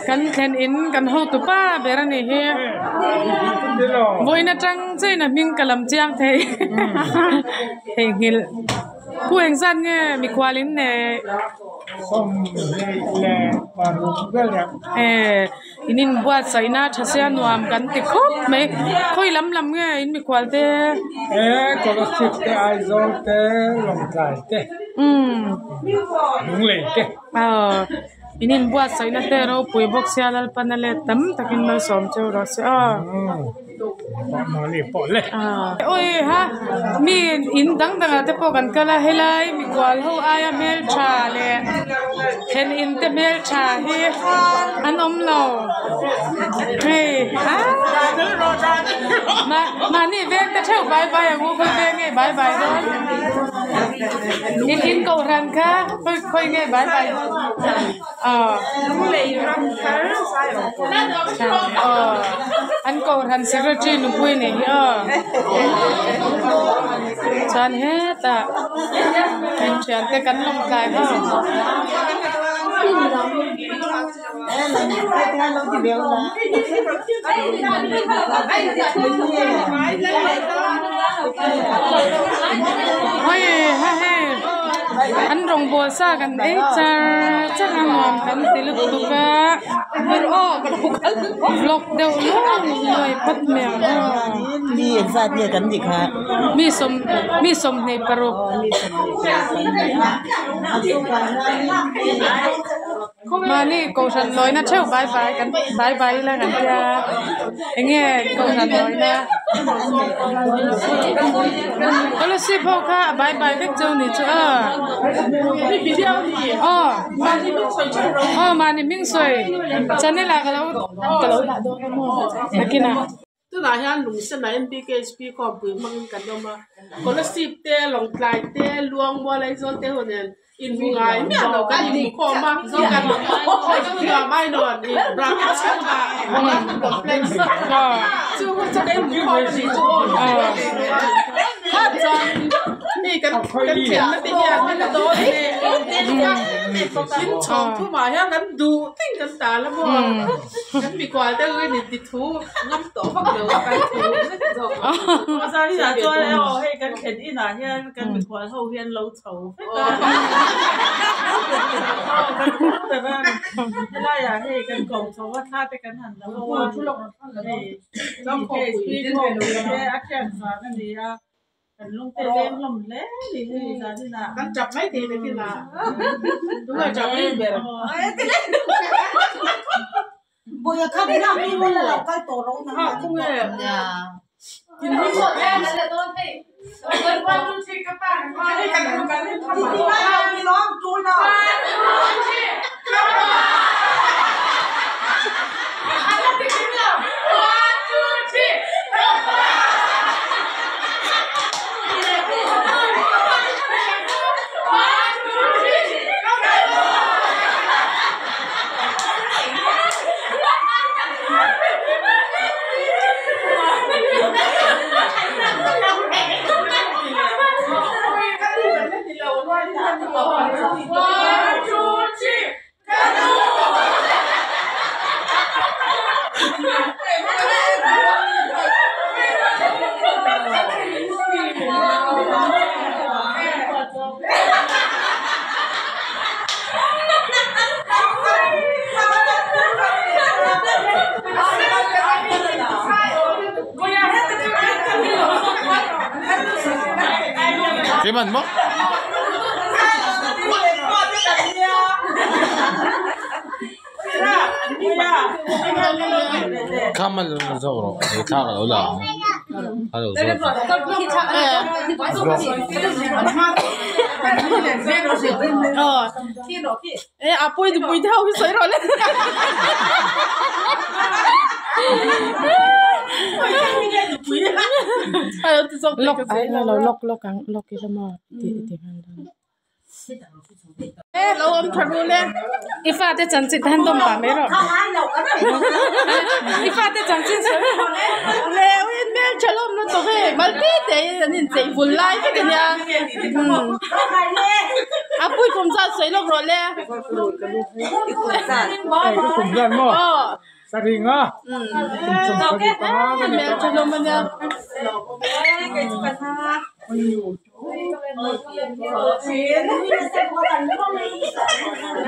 กันแคนอินกันเฮาตุป้าเบรนี่เฮบ่อยนะจังใช่นะมิงกะลำเจียงเทเฮงหิลผู้เองสั้นเนี่ยมีควาลินเนี่ยส้มแหล่ปลาลูกก็แล้วอินินบัวใส่หน้าทัศนวมกันติคบไหมค่อยล้ำเนี่ยอินมีควาลเตก็รู้สึกแต่ไอโซเตลงใจเตลุงเลยเตอินินบัวใส่หน้าเตเราปุยบอกเสียแล้วปนเลยตั้มตะกินมาสมเจ้าเราเสียมาเลยปอเลยโอ้ยฮะมีอินตั้งแต่เปกันก็ละให้เลยมีกวาลเขาอายเมลชาเลยเห็นอินเตเมลชาเฮอันอมเราเฮ้ยฮะมานี่เวกแต่เท่าบายบายงูค่อยเวกไงบายบายด้วยอินเกาลันค่ะค่อยไงบายบายอันเกาลันเซกจีนุ้ยนี่ฉันเฮ็ดอ่ะฉันแต่กันลงใจเขาเฮ้ยอันรงบัวซากันจะงานวมกันติลุกตุกะมันกันลกเดียวเลยพัดเมียมีเอ็นซาเดียกันดิค่ะมีสมในปรุมานี่กูฉันลอยนะเช่าบายบายกันบายบายแล้วกันจ้าอย่างเงี้ยกูฉันลอยนะก็เลยสิพ่อค่ะบายบายเด็กเจ้านี่จ้ามานี่มิ่งสวยฉันนี่แหละก็แล้วด่าโดนมั่วนักกินอ่ะตัวไหนฮะหนุ่มสมัย MPKSP ขอบคุณมังกันดมาคนละสิบเตะหลงปลายเตะลวงบัวอะไรโซเตะคนเนี่ยอินบุไงเนี่ยเรากันอินบุคอมาโซกันเราไม่นอนอินรักชันมามันก็เพลงสักจู่ว่าจะได้บุคอมาดีจู่ถ้าจังนี่กันเขียนมาติดอย่างนี้โดนเนี่ยชิ้นชอบทุกหมายกันดูติ้งกันตาแล้วบ่กันมีกว่าแต่เลยนี่ติดทูน้ำตกเดี๋ยวกันทูมาซาที่จะ做แล้วให้กันเข็นอีหน่าเนี่ยกันมีกว่าเท่าเฮียนเราเฉาแต่ว่าไม่ได้อยากให้กันกล่องเขาว่าท่าแต่กันหันแล้วเพราะว่าต้องขอคุยกันเลยแค่อักแขนสากันดีอ่ะกันลงเตะเล่นลมเล่นดีที่จะที่น่ะกันจับไม่ตีเลยที่น่ะด้วยจับไม่เบรบุยข้าวพี่น้องมีวันละเราใกล้โตแล้วนะคุ้งเอ๋กินไม่หมดแน่นั่นแหละต้นพี่วันจุนชีกับป้าให้กันทำกันให้ทำพี่น้องจูนเราGimana mo? Kamal zoro, kagal ulah. Halo zoro. Apa itu punya tahu saya rolen. Lok kita mau diเราอมทะลุเลยอีฟ้าจะจันจิตทันต้มป่าไม่หรอกอีฟ้าจะจันจิตเลวอินเมล chalom nó to cái malti thế nên chạy buồn lại cái nhà à bui cùng ra sấy lộc rồi lẹ cùng dân mà gia đình á mẹ chalom bên nhà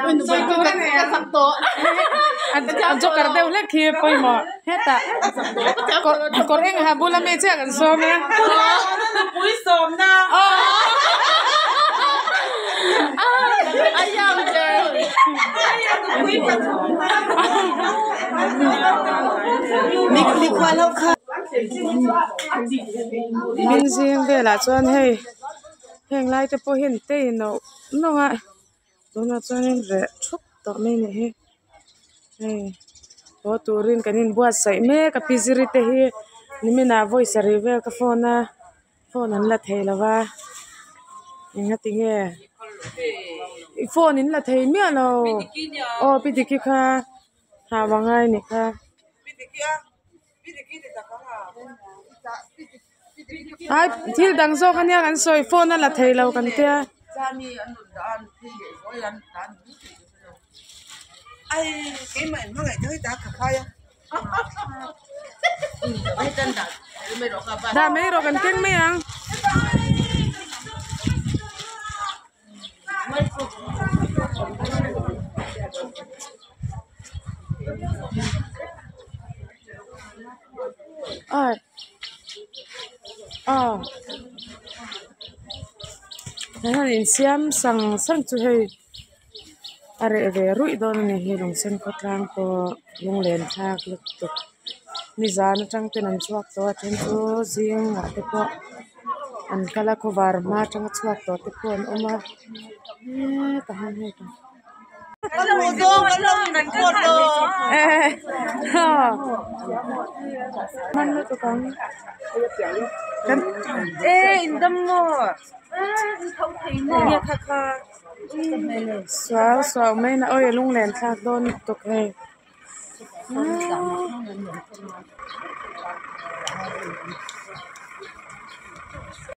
mình chơi cái sập tổ anh cho cả đều lấy kia coi mà hết à còn anh hà bula mê chắc anh xóm nhé bui xóm na ai làm chơi đi qua lâu khá mình riêng về là cho anh hay hàng lại cho hiện tại nó ngại đó là cho nên rẻ chút tao mình này hey oh turin kanin buat sai me ka piziri te hi nimina voice revel ka phone an la theilawa inga tinge phone in la thei mi alo oh pidiki kha ha wangai ni kha ai thil dang zo kan ya kan soi phone la theilo kan te ai cái mình nó lại tới ta khắp khai á da me ro kan keng me ang ai nó in xiêm sang chu hay are ve rui don ne hi long sen ko tlang ko lung len thak lut tuk ni zan tang ten an chuak to ten chu zing wa te po an kala ko war ma tang chuak to te po an oma ta han he ta con lông đánh cột rồi ha man lo to kang kan in đâm ngô không thấy ngô ya kha xóa mấy na ơi lung len thak don tuk he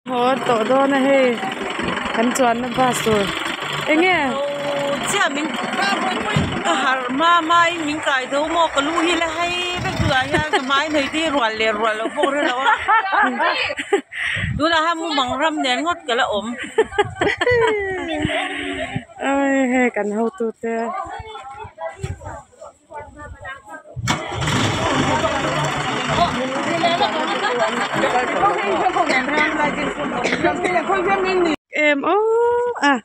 ho to do na he kan chuan na ba sur enge chia mình har mai mình cài đâu mà cái lũ hi là hay cái cửa ya cái mai này đi ruột lẹ vô rồi đó đúng là ham mua bằng ram nén ngót cái là ốm ơi he kan ho tu te em ô à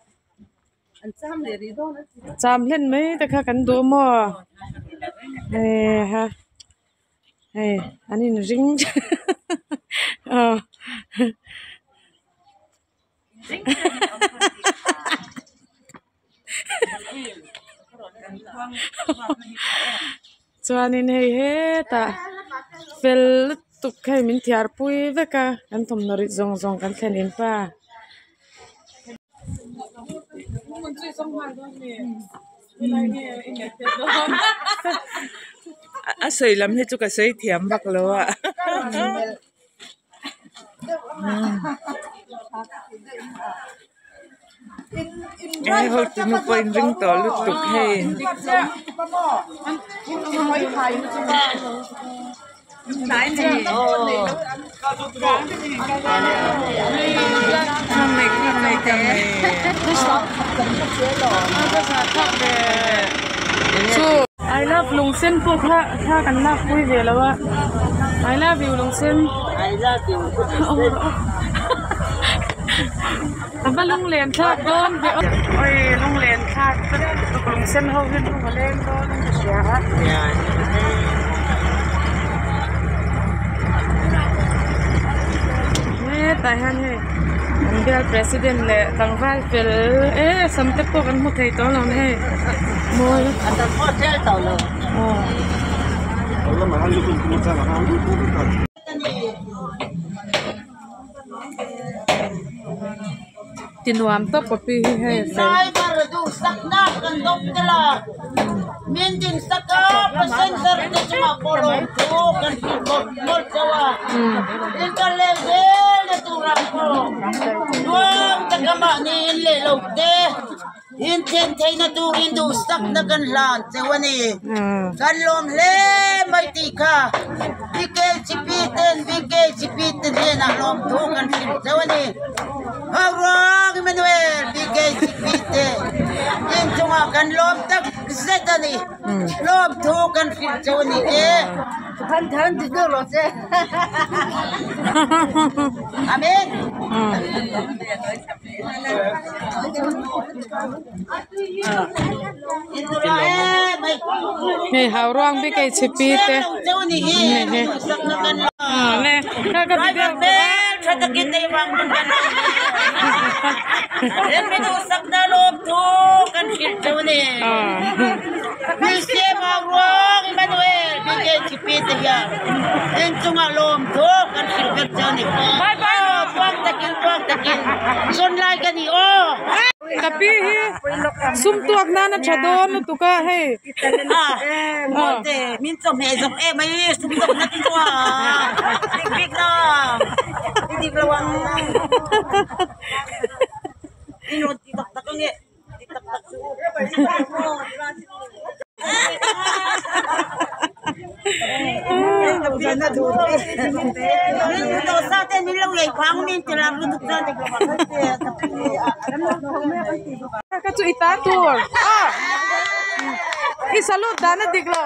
cham lên mấy ta kha kan du mo ha hey anin ring chuanin hei he ta fel tuk khai min thiar pui veka kan thom nori zong kan thlen in pa à sấy lắm hết chú cả sấy thiểm bạc lúa ạ ai hồi tụi nó quay rinh tỏ lúc tục hay I love Lung Sen po tha kan na pui ve lawa I love you Lung Sen I love you ba lung len thak don ve oi lung len thak Lung Sen ho hin ho len don sia tai han he Bel president le tangwal fel samte po kan mu thei to lon he moi anda hotel tao lo tinuam to papi he sai mar du sak na kan dok tela min din saka pasensor ke cuma bolong tu kan bol jawa itu level itu rapo duang takama ni le lokte Hinten na turin do stuck na ganlan sewani kan lom le mai tika bigay chipiten na lom tu kan sewani Harang Emmanuel bigay chipiten yin tunga kan lom tak setani lom tu kan sewani Tan di dulu je Amin Hei haurang bi kai chipite ne ka video Kata kita yang Ini rusak dalam tu kan kita ni. Mesti mawang Emmanuel bikin cipit dia. Itu ngalom tu kan kita ni. Bye bye. Tuang takin. Sunlight kan ni oh. Tapi sum tuak nana chadon tu ka hey. Monte minto mesok mai sum tuak natin tua. Big na. Hindi lawang. Ino tiktak ni. Tiktak su. Sana dulu. Itu saatnya nilaw yang pangmin telah duduk sana. Tapi Kacu itatur. Salut dana diglo.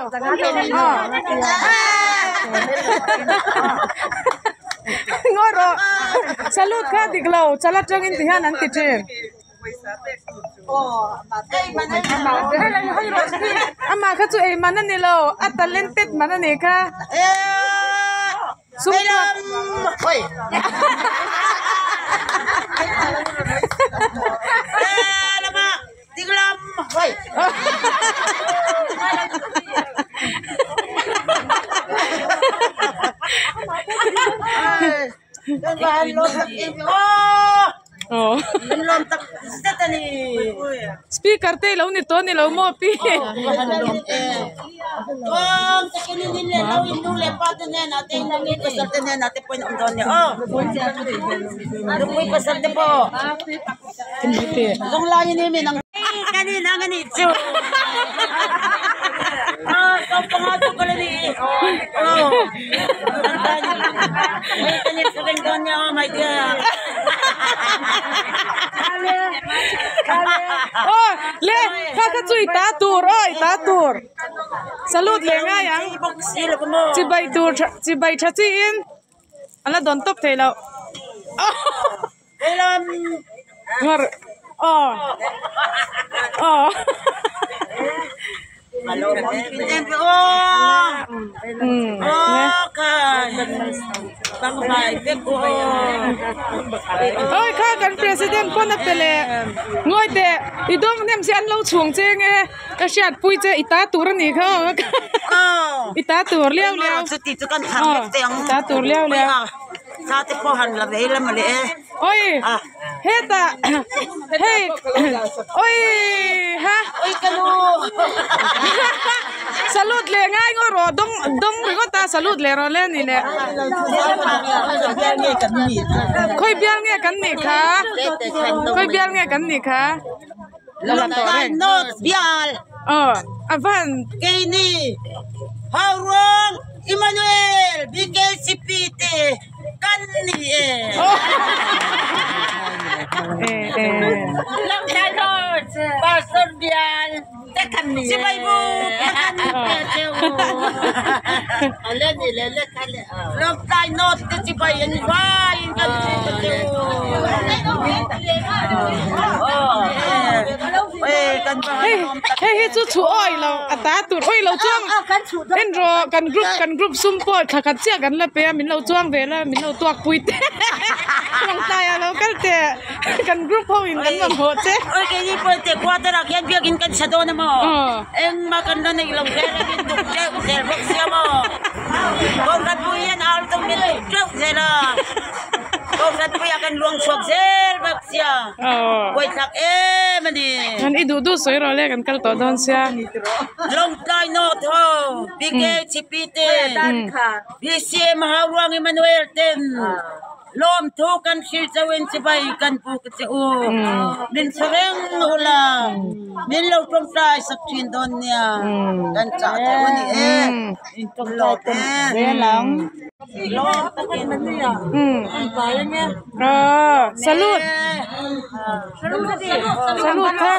Ngoro. Salut ka diglo. Chala trangin tihan anti chen. Ama kacu mana nilo. Talented mana neka. Sumpah. Lama tiglam, woi. Oh. Speaker te lo ni to ni lo mo pi. Kung takini nila law indu lepat na natin nang ipasarte na natin po yung doon niya. Oh. Ano po ipasarte po? Kung layo ni nang kanina ganito. Kung pangato ko lang ni. Oh. May kanil sa doon niya. Oh my God. Oh, le, kakak itatur, itatur. Salut le nga yang. Cibai chaciin. Ala don top telo. Ngar. Oh. Halo, oi kan president ko na pele ngoi te idong nem si an lo chung che nge ka shat pui che ita tur ni kha ita tur liao suti tu kan thang te ang ita tur liao sa te po han la ve la male oi heta hey oi ha oi kalu salut le ngai ngoro dong ko ta salut le ro le ni le khoi bial nge kan ni kha khoi bial nge kan ni kha la to re not bial avan kini Harang Emmanuel bigay sipite kan ni lang tanot pastor bial tekan ni si Bible ala ni lele kale lang tanot si bayan vain kan hey chu oi lo ata tur oi lo chuang en ro kan group support khakat sia kan la pe min lo chuang ve la min lo tuak pui te lang tai lo kal te kan group ho in kan ma ho te oi ke ni po te quarter ak yan biagin kan sa do na mo en makanda na ilong kaya kin duk je sel box ya mo kung kat po yan alto min duk sela kau satu akan luang swagsel baksia koi tak mani an idu du soi ro le kan kal to don sia long tai no tho PK chipite bisi maharuang Emmanuel ten lom thu kan sil chawin sibai kan pu ke u min sereng ula min lo tong sai sak chin don nia kan cha chawani tong lo te ve lang lo takin man nia kaya nya salut salut ha